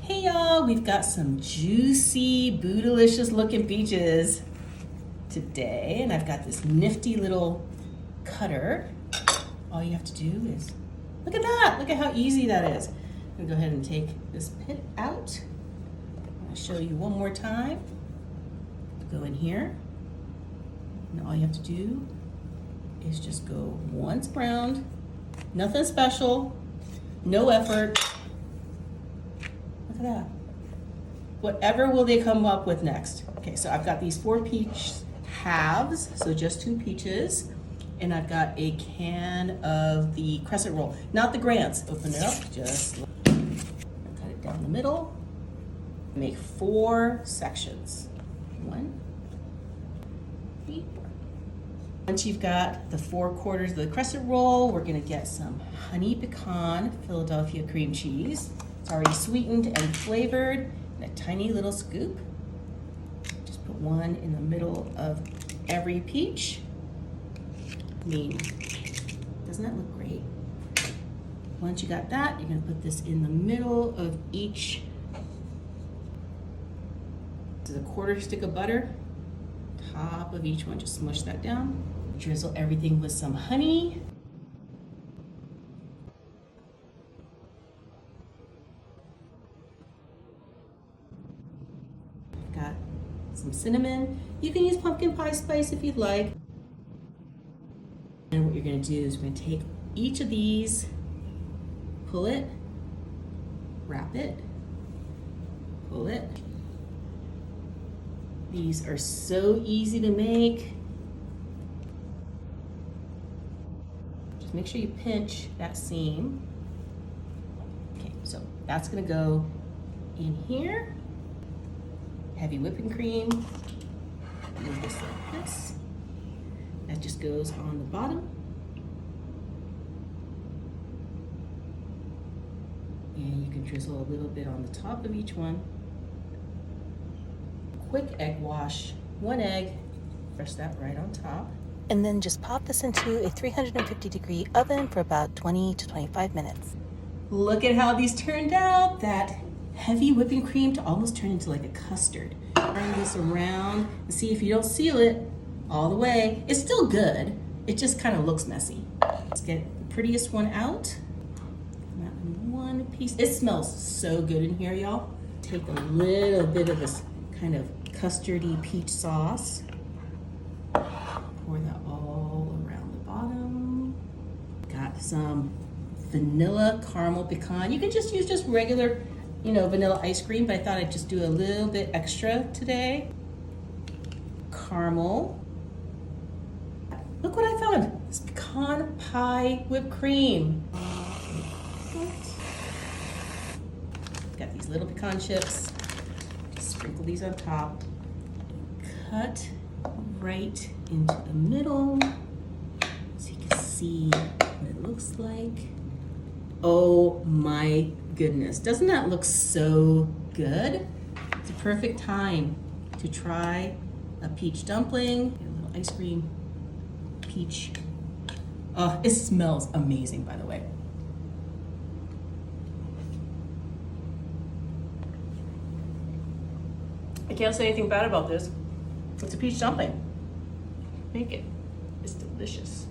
Hey y'all, we've got some juicy, bootylicious looking peaches today, and I've got this nifty little cutter. All you have to do is, look at that, look at how easy that is. I'm gonna go ahead and take this pit out. I'll show you one more time. Go in here, and all you have to do is just go once browned, nothing special, no effort. Look at that. Whatever will they come up with next? Okay, so I've got these 4 peach halves, so just 2 peaches, and I've got a can of the crescent roll, not the Grants. Open it up, just cut it down the middle. Make 4 sections. 1, 3, 4. Once you've got the 4 quarters of the crescent roll, we're gonna get some honey pecan Philadelphia cream cheese. It's already sweetened and flavored in a tiny little scoop. Just put 1 in the middle of every peach. I mean, doesn't that look great? Once you got that, you're gonna put this in the middle of each. This is a 1/4 stick of butter. Top of each one, just smush that down. Drizzle everything with some honey. Got some cinnamon. You can use pumpkin pie spice if you'd like. And what you're gonna do is we're gonna take each of these, pull it, wrap it, pull it. These are so easy to make. Just make sure you pinch that seam. Okay, so that's gonna go in here. Heavy whipping cream. Move this like this. That just goes on the bottom. And you can drizzle a little bit on the top of each one. Quick egg wash, 1 egg, press that right on top. And then just pop this into a 350-degree oven for about 20 to 25 minutes. Look at how these turned out. That heavy whipping cream to almost turn into like a custard. Turn this around and see if you don't seal it all the way. It's still good. It just kind of looks messy. Let's get the prettiest one out. Come out in 1 piece. It smells so good in here, y'all. Take a little bit of this kind of custardy peach sauce. Pour that all around the bottom. Got some vanilla caramel pecan. You can just use just regular, vanilla ice cream, but I thought I'd just do a little bit extra today. Caramel. Look what I found. This pecan pie whipped cream. Got these little pecan chips. Sprinkle these on top, cut right into the middle so you can see what it looks like. Oh my goodness, doesn't that look so good? It's a perfect time to try a peach dumpling, a little ice cream, peach. Oh, it smells amazing, by the way. I can't say anything bad about this. It's a peach dumpling. Make it. It's delicious.